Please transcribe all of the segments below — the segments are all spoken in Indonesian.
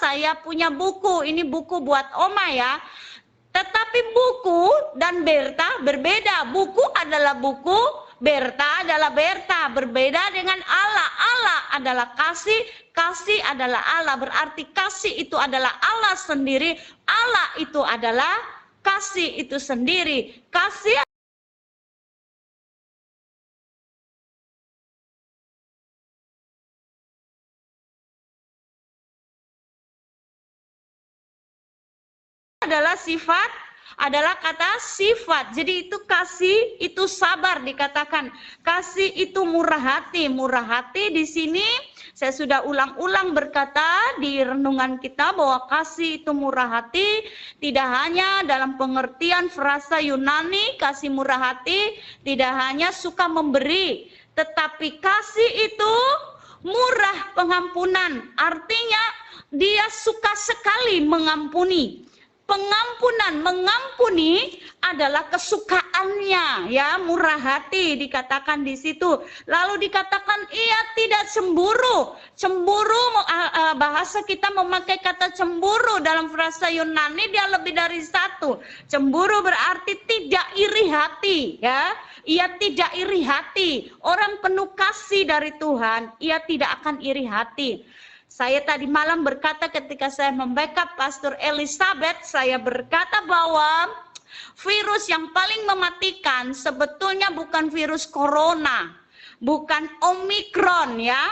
saya punya buku. Ini buku buat Oma ya. Tetapi buku dan Berta berbeda. Buku adalah buku, Berta adalah Berta. Berbeda dengan Allah. Allah adalah kasih, kasih adalah Allah. Berarti kasih itu adalah Allah sendiri. Allah itu adalah kasih itu sendiri. Kasih adalah sifat, adalah kata sifat. Jadi itu kasih, itu sabar dikatakan. Kasih itu murah hati. Murah hati di sini saya sudah ulang-ulang berkata di renungan kita bahwa kasih itu murah hati tidak hanya dalam pengertian frasa Yunani. Kasih murah hati tidak hanya suka memberi, tetapi kasih itu murah pengampunan. Artinya dia suka sekali mengampuni. Pengampunan, mengampuni adalah kesukaannya, ya, murah hati dikatakan di situ. Lalu dikatakan ia tidak cemburu. Cemburu, bahasa kita memakai kata cemburu dalam frasa Yunani dia lebih dari satu. Cemburu berarti tidak iri hati, ya. Ia tidak iri hati. Orang penuh kasih dari Tuhan, ia tidak akan iri hati. Saya tadi malam berkata ketika saya membackup Pastor Elizabeth, saya berkata bahwa virus yang paling mematikan sebetulnya bukan virus corona, bukan Omikron ya.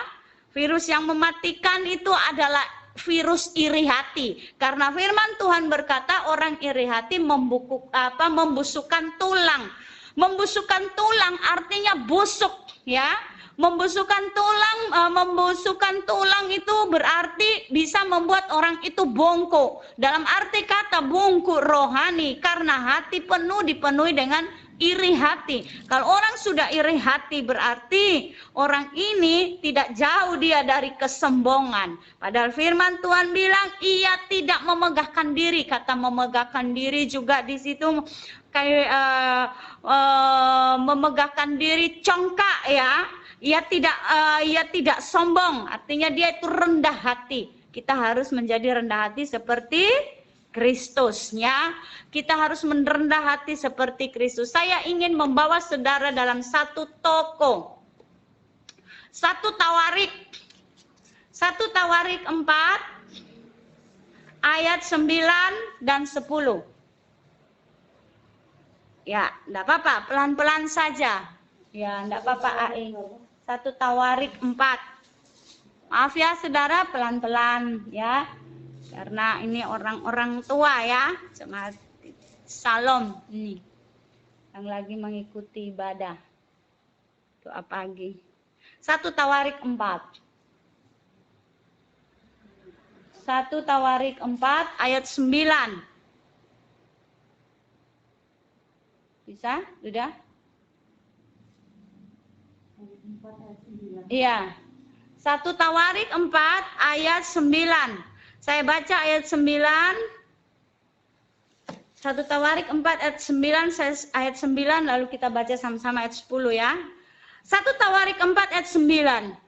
Virus yang mematikan itu adalah virus iri hati. Karena firman Tuhan berkata orang iri hati membusukkan tulang. Membusukkan tulang artinya busuk ya. Membusukkan tulang itu berarti bisa membuat orang itu bongkok. Dalam arti kata bongkok rohani karena hati penuh dipenuhi dengan iri hati. Kalau orang sudah iri hati berarti orang ini tidak jauh dia dari kesombongan. Padahal firman Tuhan bilang ia tidak memegahkan diri. Kata memegahkan diri juga di situ kayak memegahkan diri congkak ya. Ia tidak sombong, artinya dia itu rendah hati. Kita harus menjadi rendah hati seperti Kristus ya. Kita harus merendah hati seperti Kristus. Saya ingin membawa saudara dalam satu toko. Satu Tawarik 4 ayat 9 dan 10. Ya, enggak apa-apa, pelan-pelan saja. Ya, enggak apa-apa Ai. 1 Tawarik 4. Maaf ya saudara, pelan-pelan ya. Karena ini orang-orang tua ya. Jemaat Salom ini. Yang lagi mengikuti ibadah. Doa pagi. 1 Tawarik 4. 1 Tawarik 4 ayat 9. Bisa? Sudah? Iya. 1 Tawarik 4 ayat 9. Saya baca ayat 9. 1 Tawarik 4 ayat 9, ayat 9 lalu kita baca sama-sama ayat 10 ya. 1 Tawarik 4 ayat 9.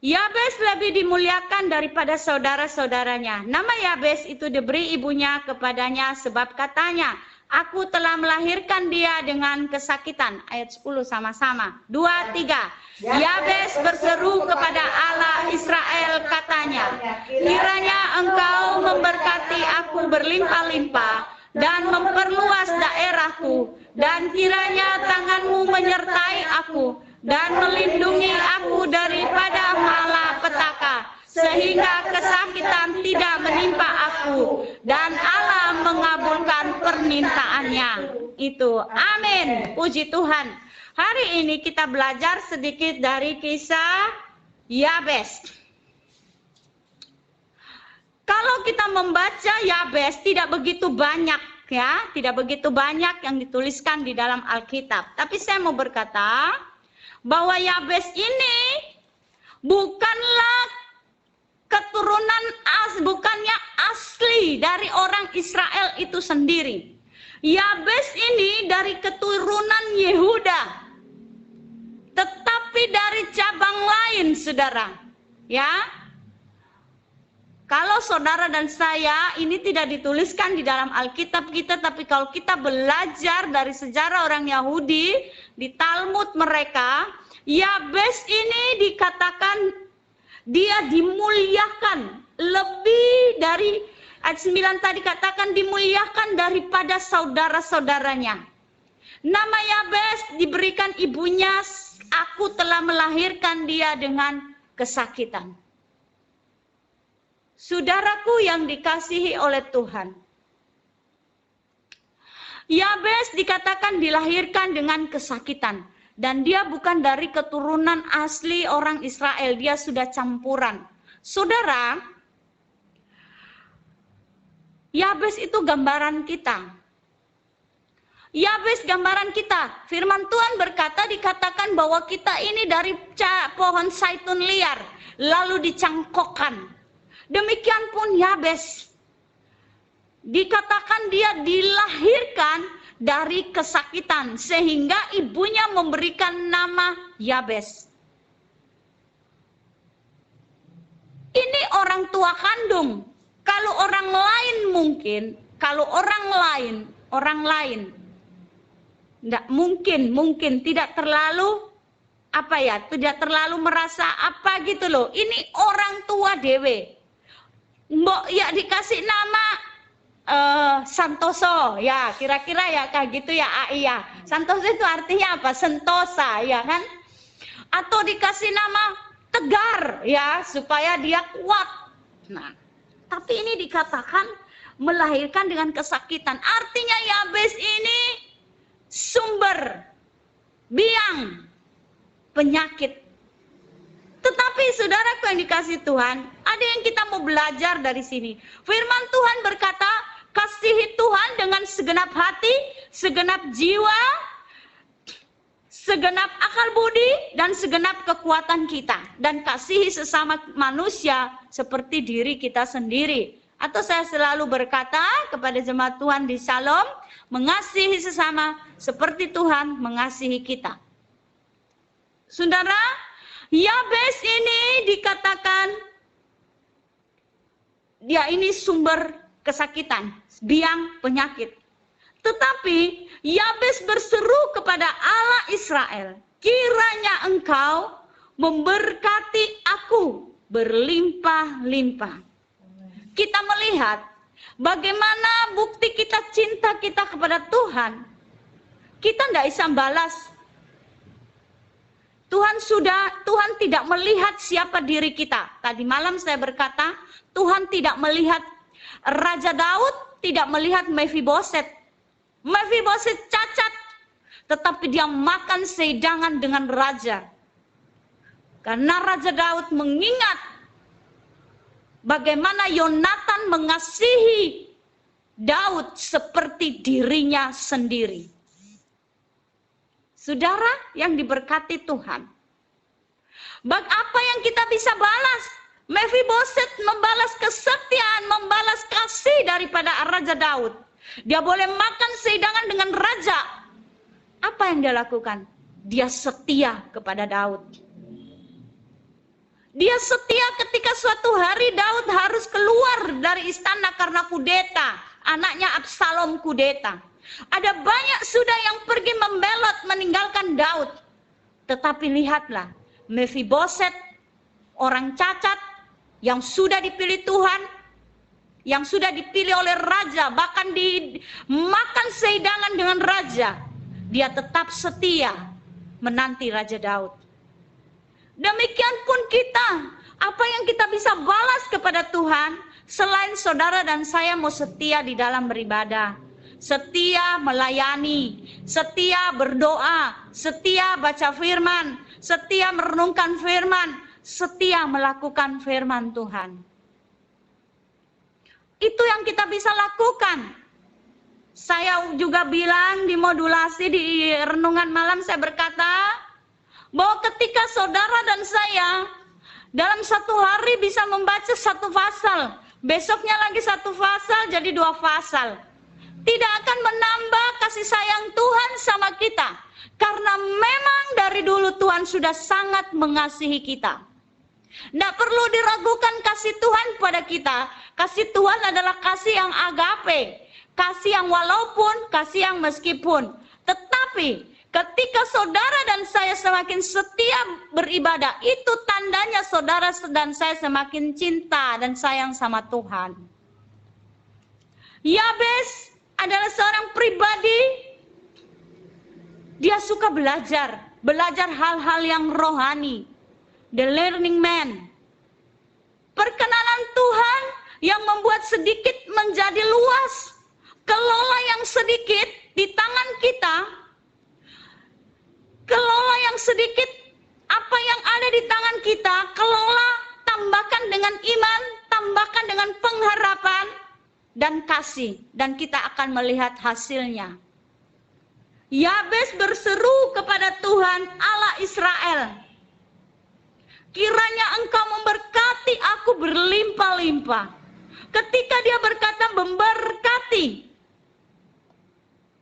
Yabes lebih dimuliakan daripada saudara-saudaranya. Nama Yabes itu diberi ibunya kepadanya sebab katanya, aku telah melahirkan dia dengan kesakitan. Ayat 10 sama-sama. 2, 3. Yabes berseru kepada Allah Israel katanya, kiranya engkau memberkati aku berlimpah-limpah dan memperluas daerahku, dan kiranya tanganmu menyertai aku dan melindungi aku daripada malapetaka, sehingga kesakitan tidak menimpa aku, dan Allah mengabulkan permintaannya. Itu, amin, puji Tuhan. Hari ini kita belajar sedikit dari kisah Yabes. Kalau kita membaca Yabes tidak begitu banyak ya, tidak begitu banyak yang dituliskan di dalam Alkitab. Tapi saya mau berkata bahwa Yabes ini bukanlah keturunan bukannya asli dari orang Israel itu sendiri. Yabes ini dari keturunan Yehuda. Tetapi dari cabang lain, saudara. Ya. Kalau saudara dan saya, ini tidak dituliskan di dalam Alkitab kita, tapi kalau kita belajar dari sejarah orang Yahudi, di Talmud mereka, Yabes ini dikatakan dia dimuliakan lebih dari ayat 9 tadi katakan dimuliakan daripada saudara-saudaranya. Nama Yabes diberikan ibunya, aku telah melahirkan dia dengan kesakitan. Saudaraku yang dikasihi oleh Tuhan, Yabes dikatakan dilahirkan dengan kesakitan. Dan dia bukan dari keturunan asli orang Israel, dia sudah campuran. Saudara, Yabes itu gambaran kita. Yabes gambaran kita. Firman Tuhan berkata, dikatakan bahwa kita ini dari pohon zaitun liar, lalu dicangkokkan. Demikian pun Yabes. Dikatakan dia dilahirkan dari kesakitan, sehingga ibunya memberikan nama Yabes. Ini orang tua kandung. Kalau orang lain mungkin, kalau orang lain tidak mungkin tidak terlalu tidak terlalu merasa apa gitu loh. Ini orang tua dewe. Mbok ya dikasih nama Santoso, ya kira-kira ya kayak gitu ya, iya. Santoso itu artinya apa? Sentosa, ya kan? Atau dikasih nama Tegar, ya supaya dia kuat. Nah, tapi ini dikatakan melahirkan dengan kesakitan. Artinya Yabes ini sumber biang penyakit. Tetapi saudaraku yang dikasih Tuhan, ada yang kita mau belajar dari sini. Firman Tuhan berkata, kasihi Tuhan dengan segenap hati, segenap jiwa, segenap akal budi, dan segenap kekuatan kita. Dan kasihi sesama manusia seperti diri kita sendiri. Atau saya selalu berkata kepada jemaat Tuhan di Shalom, mengasihi sesama seperti Tuhan mengasihi kita. Saudara, Yabes ini dikatakan dia ini sumber kesakitan, biang penyakit. Tetapi Yabes berseru kepada Allah Israel, kiranya engkau memberkati aku berlimpah-limpah. Kita melihat bagaimana bukti kita cinta kita kepada Tuhan. Kita tidak bisa balas. Tuhan tidak melihat siapa diri kita. Tadi malam saya berkata, Tuhan tidak melihat Raja Daud, tidak melihat Mephiboset. Mephiboset cacat, tetapi dia makan sehidangan dengan raja. Karena Raja Daud mengingat bagaimana Yonatan mengasihi Daud seperti dirinya sendiri. Saudara yang diberkati Tuhan, apa yang kita bisa balas? Mephiboset membalas kesetiaan, membalas kasih daripada Raja Daud. Dia boleh makan sehidangan dengan raja. Apa yang dia lakukan? Dia setia kepada Daud. Dia setia ketika suatu hari Daud harus keluar dari istana karena kudeta. Anaknya Absalom kudeta. Ada banyak sudah yang pergi membelot meninggalkan Daud. Tetapi lihatlah, Mephiboset, orang cacat yang sudah dipilih Tuhan, yang sudah dipilih oleh raja, bahkan dimakan sehidangan dengan raja, dia tetap setia menanti Raja Daud. Demikian pun kita, apa yang kita bisa balas kepada Tuhan, selain saudara dan saya mau setia di dalam beribadah, setia melayani, setia berdoa, setia baca firman, setia merenungkan firman, setia melakukan firman Tuhan. Itu yang kita bisa lakukan. Saya juga bilang di modulasi di renungan malam, saya berkata bahwa ketika saudara dan saya dalam satu hari bisa membaca satu pasal, besoknya lagi satu pasal jadi 2 pasal, tidak akan menambah kasih sayang Tuhan sama kita. Karena memang dari dulu Tuhan sudah sangat mengasihi kita. Tidak perlu diragukan kasih Tuhan pada kita. Kasih Tuhan adalah kasih yang agape. Kasih yang walaupun, kasih yang meskipun. Tetapi ketika saudara dan saya semakin setia beribadah, itu tandanya saudara dan saya semakin cinta dan sayang sama Tuhan. Yabes adalah seorang pribadi, dia suka belajar hal-hal yang rohani. The learning man. Perkenanan Tuhan yang membuat sedikit menjadi luas. Kelola yang sedikit di tangan kita. Kelola yang sedikit apa yang ada di tangan kita. Kelola, tambahkan dengan iman, tambahkan dengan pengharapan dan kasih. Dan kita akan melihat hasilnya. Yabes berseru kepada Tuhan Allah Israel. Kiranya engkau memberkati aku berlimpah-limpah. Ketika dia berkata memberkati,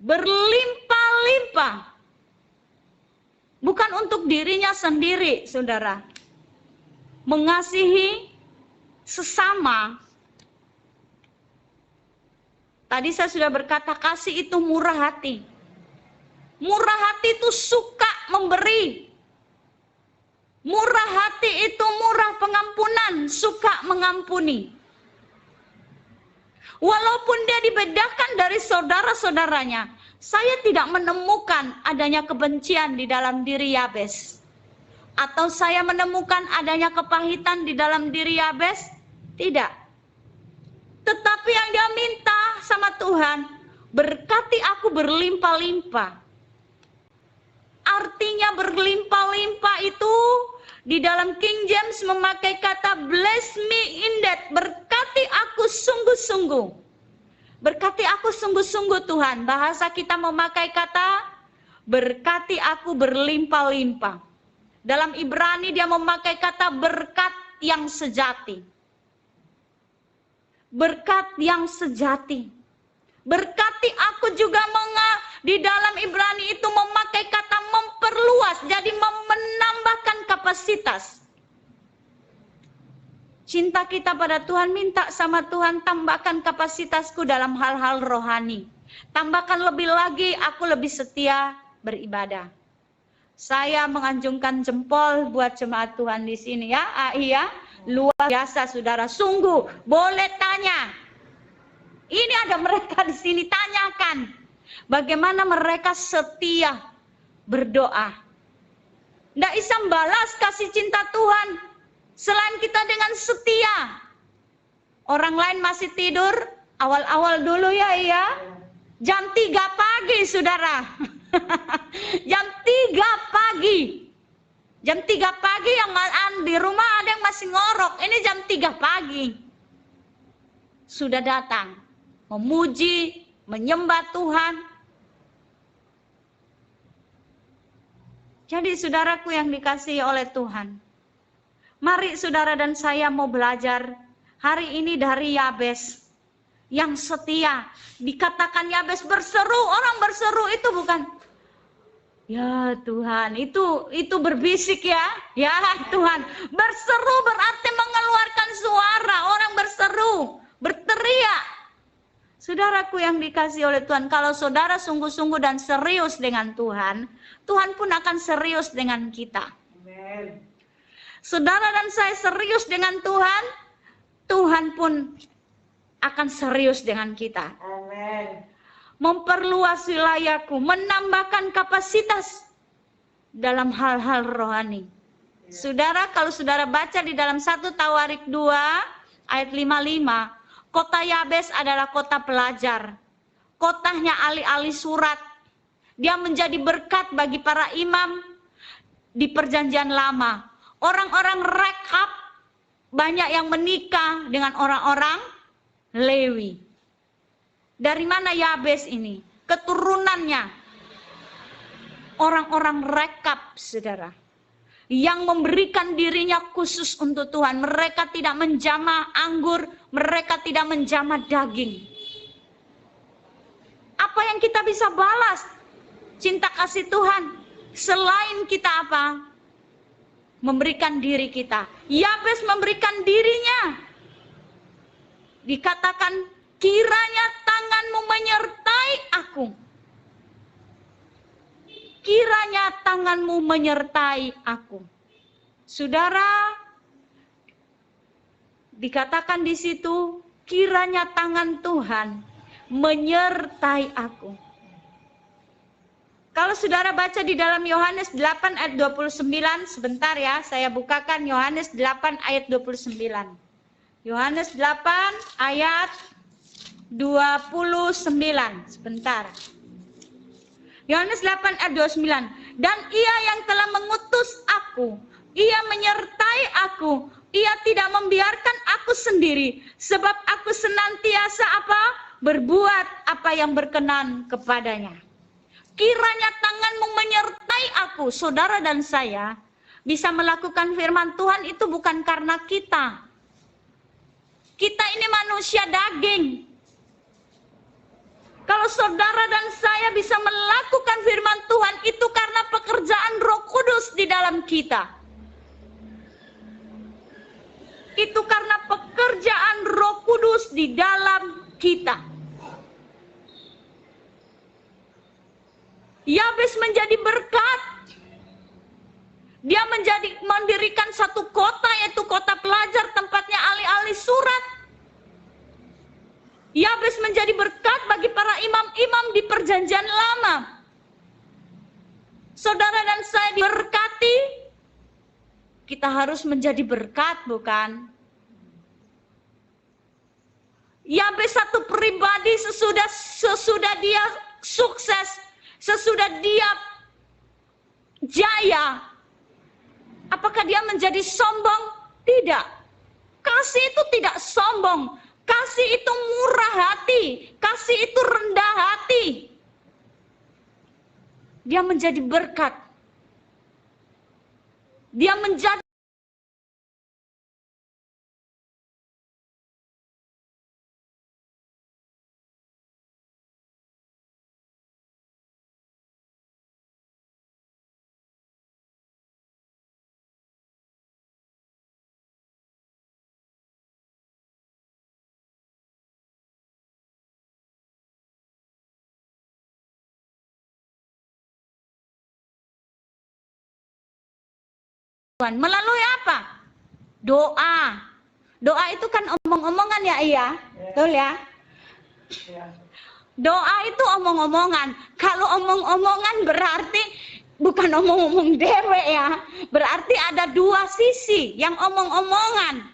berlimpah-limpah. Bukan untuk dirinya sendiri, saudara. Mengasihi sesama. Tadi saya sudah berkata kasih itu murah hati. Murah hati itu suka memberi. Murah hati itu murah pengampunan, suka mengampuni. Walaupun dia dibedakan dari saudara-saudaranya, saya tidak menemukan adanya kebencian di dalam diri Yabes. Atau saya menemukan adanya kepahitan di dalam diri Yabes? Tidak. Tetapi yang dia minta sama Tuhan, berkati aku berlimpah-limpah. Artinya berlimpah-limpah itu di dalam King James memakai kata bless me indeed, berkati aku sungguh-sungguh. Berkati aku sungguh-sungguh Tuhan. Bahasa kita memakai kata berkati aku berlimpah-limpah. Dalam Ibrani dia memakai kata berkat yang sejati. Berkat yang sejati. Berkati aku juga di dalam Ibrani itu memakai kata memperluas, jadi menambahkan kapasitas. Cinta kita pada Tuhan, minta sama Tuhan tambahkan kapasitasku dalam hal-hal rohani. Tambahkan lebih lagi, aku lebih setia beribadah. Saya menganjungkan jempol buat jemaat Tuhan di sini ya, iya, luar biasa saudara, sungguh boleh tanya. Ini ada mereka di sini, tanyakan bagaimana mereka setia berdoa. Tidak bisa balas kasih cinta Tuhan selain kita dengan setia. Orang lain masih tidur, awal-awal dulu ya, iya. Jam 3 pagi saudara. Jam 3 pagi. Jam 3 pagi yang di rumah ada yang masih ngorok. Ini jam 3 pagi. Sudah datang. Memuji, menyembah Tuhan. Jadi saudaraku yang dikasihi oleh Tuhan. Mari saudara dan saya mau belajar hari ini dari Yabes. Yang setia. Dikatakan Yabes berseru, orang berseru itu bukan. Ya Tuhan, itu berbisik ya. Ya Tuhan, berseru berarti mengeluarkan suara. Orang berseru, berteriak. Saudaraku yang dikasihi oleh Tuhan, kalau saudara sungguh-sungguh dan serius dengan Tuhan, Tuhan pun akan serius dengan kita. Amen. Saudara dan saya serius dengan Tuhan, Tuhan pun akan serius dengan kita. Amen. Memperluas wilayahku, menambahkan kapasitas dalam hal-hal rohani. Ya. Saudara, kalau saudara baca di dalam 1 Tawarik 2 ayat 55, kota Yabes adalah kota pelajar. Kotanya ahli-ahli surat. Dia menjadi berkat bagi para imam di perjanjian lama. Orang-orang Rekab banyak yang menikah dengan orang-orang Lewi. Dari mana Yabes ini? Keturunannya orang-orang Rekab, saudara. Yang memberikan dirinya khusus untuk Tuhan. Mereka tidak menjamah anggur, mereka tidak menjamah daging. Apa yang kita bisa balas cinta kasih Tuhan selain kita apa? memberikan diri kita. Yabes memberikan dirinya. Dikatakan, kiranya tanganmu menyertai aku. Kiranya tanganmu menyertai aku. Saudara, dikatakan di situ, kiranya tangan Tuhan menyertai aku. Kalau saudara baca di dalam Yohanes 8 ayat 29, sebentar ya, saya bukakan Yohanes 8 ayat 29. Yohanes 8 ayat 29, sebentar. Yohanes 8 ayat 29. Dan ia yang telah mengutus aku, ia menyertai aku, ia tidak membiarkan aku sendiri, sebab aku senantiasa apa? Berbuat apa yang berkenan kepadanya. Kiranya tanganmu menyertai aku, saudara dan saya bisa melakukan firman Tuhan itu bukan karena kita. Kita ini manusia daging. Kalau saudara dan saya bisa melakukan firman Tuhan itu karena pekerjaan Roh Kudus di dalam kita. Itu karena pekerjaan Roh Kudus di dalam kita. Yabes menjadi berkat. Dia mendirikan satu kota, yaitu kota pelajar, tempatnya ahli-ahli surat. Yabes menjadi berkat bagi para imam-imam di perjanjian lama. Saudara dan saya diberkati, kita harus menjadi berkat, bukan? Yabes satu pribadi sesudah dia sukses, sesudah dia jaya, apakah dia menjadi sombong? Tidak. Kasih itu tidak sombong. Kasih itu murah hati. Kasih itu rendah hati. Dia menjadi berkat. Dia menjadi melalui apa? Doa. Doa itu kan omong-omongan ya, iya. Betul ya? Doa itu omong-omongan. Kalau omong-omongan berarti bukan omong-omong dewek ya. Berarti ada dua sisi yang omong-omongan.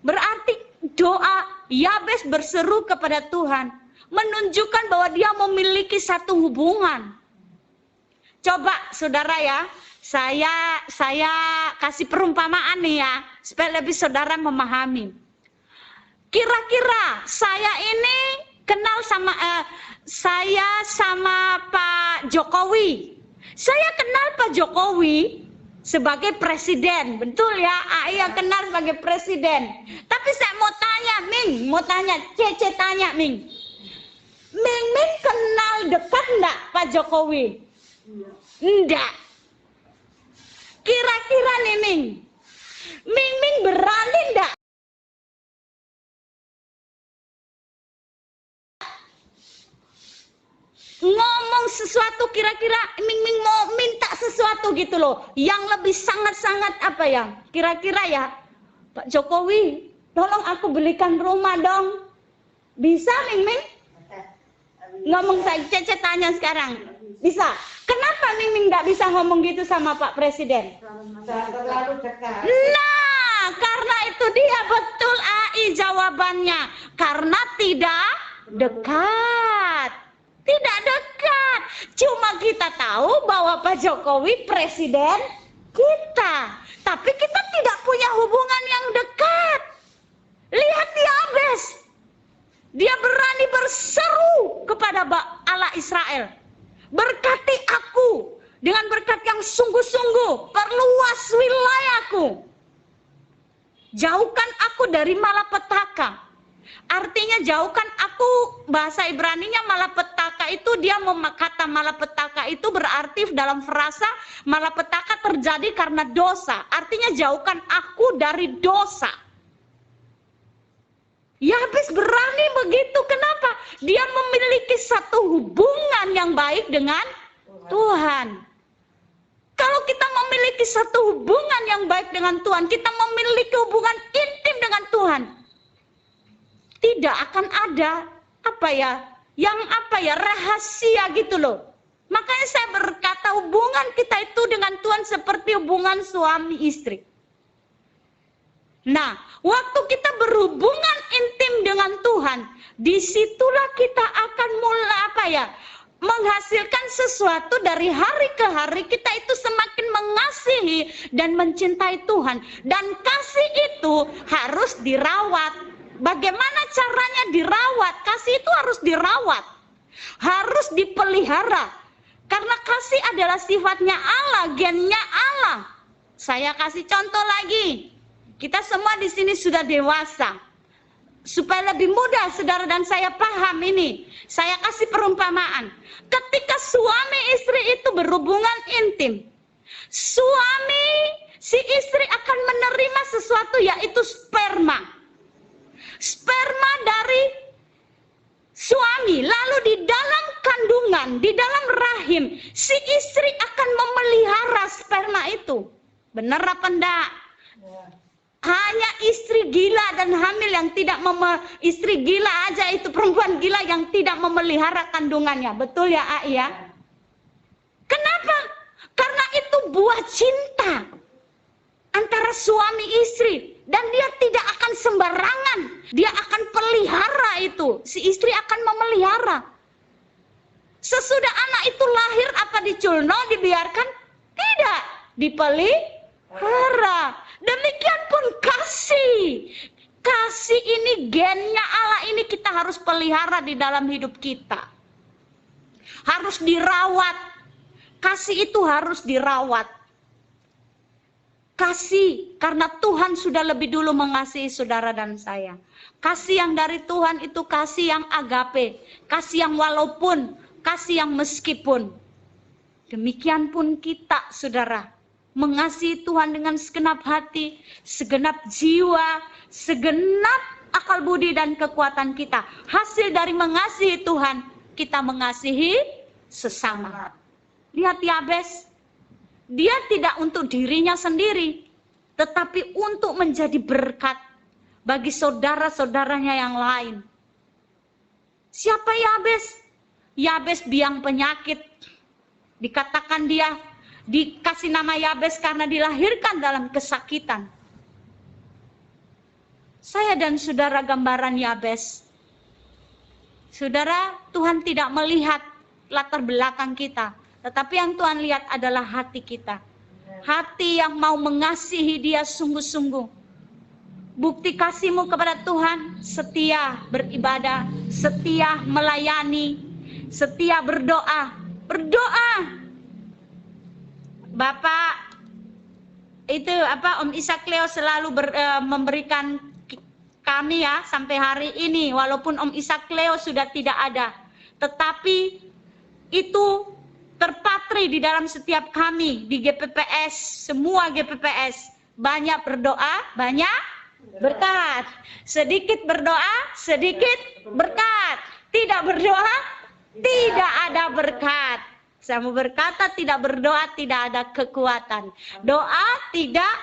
Berarti doa Yabes berseru kepada Tuhan, menunjukkan bahwa dia memiliki satu hubungan. Coba saudara ya, saya kasih perumpamaan nih ya, supaya lebih saudara memahami. Kira-kira saya ini kenal saya sama Pak Jokowi. Saya kenal Pak Jokowi sebagai presiden, betul ya? Iya kenal sebagai presiden. Tapi saya mau tanya, Cece tanya, Ming kenal dekat enggak Pak Jokowi? Enggak. Kira-kira nih Ming berani enggak ngomong sesuatu, kira-kira Ming mau minta sesuatu gitu loh, yang lebih sangat-sangat apa ya, kira-kira ya, Pak Jokowi tolong aku belikan rumah dong, bisa Ming? Ngomong, saya Cece tanya sekarang, bisa? Kenapa Ming nggak bisa ngomong gitu sama Pak Presiden? Terlalu dekat. Nah, karena itu dia betul AI jawabannya, karena tidak dekat. Tidak dekat. Cuma kita tahu bahwa Pak Jokowi presiden kita. Tapi kita tidak punya hubungan yang dekat. Lihat Yabes. Dia berani berseru kepada Allah Israel. Berkati aku dengan berkat yang sungguh-sungguh. Perluas wilayahku. Jauhkan aku dari malapetaka. Artinya jauhkan aku, bahasa Ibraninya malapetaka itu dia kata malapetaka itu berarti dalam frasa malapetaka terjadi karena dosa. Artinya jauhkan aku dari dosa. Yabes berani begitu. Kenapa? Dia memiliki satu hubungan yang baik dengan Tuhan. Kalau kita memiliki satu hubungan yang baik dengan Tuhan, kita memiliki hubungan intim dengan Tuhan, tidak akan ada rahasia gitu loh. Makanya saya berkata hubungan kita itu dengan Tuhan seperti hubungan suami istri. Nah, waktu kita berhubungan intim dengan Tuhan, disitulah kita akan mulai menghasilkan sesuatu dari hari ke hari. Kita itu semakin mengasihi dan mencintai Tuhan. Dan kasih itu harus dirawat. Bagaimana caranya dirawat? Kasih itu harus dirawat. Harus dipelihara. Karena kasih adalah sifatnya Allah, gennya Allah. Saya kasih contoh lagi. Kita semua di sini sudah dewasa. Supaya lebih mudah saudara dan saya paham ini, saya kasih perumpamaan. Ketika suami istri itu berhubungan intim, si istri akan menerima sesuatu, yaitu sperma. Sperma dari suami. Lalu di dalam kandungan, di dalam rahim, si istri akan memelihara sperma itu. Benar apa enggak? Hanya istri gila dan hamil yang tidak istri gila aja itu, perempuan gila yang tidak memelihara kandungannya. Betul ya, A, ya? Kenapa? Karena itu buah cinta antara suami istri. Dan dia tidak akan sembarangan. Dia akan pelihara itu. Si istri akan memelihara. Sesudah anak itu lahir, apa diculno, dibiarkan? Tidak. Dipelihara. Demikian pun kasih. Kasih ini gennya Allah ini kita harus pelihara di dalam hidup kita. Harus dirawat. Kasih itu harus dirawat. Kasih karena Tuhan sudah lebih dulu mengasihi saudara dan saya. Kasih yang dari Tuhan itu kasih yang agape. Kasih yang walaupun, kasih yang meskipun. Demikian pun kita, saudara. Mengasihi Tuhan dengan segenap hati, segenap jiwa, segenap akal budi dan kekuatan kita. Hasil dari mengasihi Tuhan, kita mengasihi sesama. Lihat Yabes, dia tidak untuk dirinya sendiri, tetapi untuk menjadi berkat bagi saudara-saudaranya yang lain. Siapa Yabes? Yabes biang penyakit. Dikatakan dia dikasih nama Yabes karena dilahirkan dalam kesakitan. Saya dan saudara gambaran Yabes. Saudara, Tuhan tidak melihat latar belakang kita, tetapi yang Tuhan lihat adalah hati kita. Hati yang mau mengasihi Dia sungguh-sungguh. Bukti kasihmu kepada Tuhan, setia beribadah, setia melayani, setia berdoa. Berdoa. Bapak itu Om Ishak Leo selalu memberikan kami ya sampai hari ini, walaupun Om Ishak Leo sudah tidak ada, tetapi itu terpatri di dalam setiap kami di GPPS, semua GPPS. Banyak berdoa, banyak berkat. Sedikit berdoa, sedikit berkat. Tidak berdoa, tidak ada berkat. Saya mau berkata, tidak berdoa tidak ada kekuatan. Doa tidak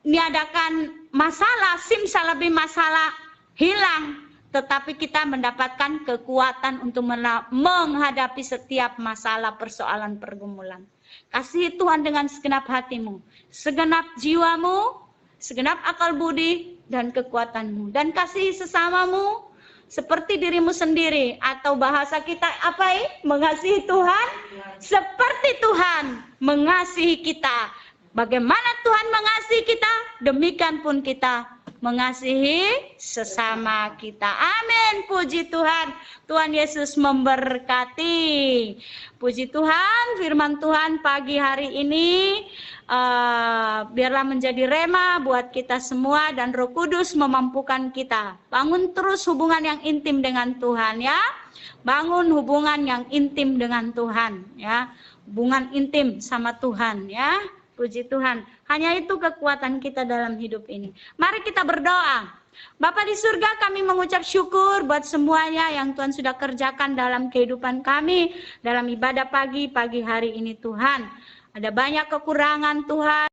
meniadakan masalah, simsalabim masalah hilang. Tetapi kita mendapatkan kekuatan untuk menghadapi setiap masalah, persoalan, pergumulan. Kasihi Tuhan dengan segenap hatimu, segenap jiwamu, segenap akal budi dan kekuatanmu. Dan kasihi sesamamu seperti dirimu sendiri, atau bahasa kita apa ya? Mengasihi Tuhan seperti Tuhan mengasihi kita. Bagaimana Tuhan mengasihi kita, demikian pun kita mengasihi sesama kita. Amin. Puji Tuhan. Tuhan Yesus memberkati. Puji Tuhan, firman Tuhan pagi hari ini biarlah menjadi rema buat kita semua, dan Roh Kudus memampukan kita. Bangun terus hubungan yang intim dengan Tuhan ya. Bangun hubungan yang intim dengan Tuhan ya. Hubungan intim sama Tuhan ya. Puji Tuhan. Hanya itu kekuatan kita dalam hidup ini. Mari kita berdoa. Bapa di surga, kami mengucap syukur buat semuanya yang Tuhan sudah kerjakan dalam kehidupan kami, dalam ibadah pagi hari ini Tuhan. Ada banyak kekurangan Tuhan.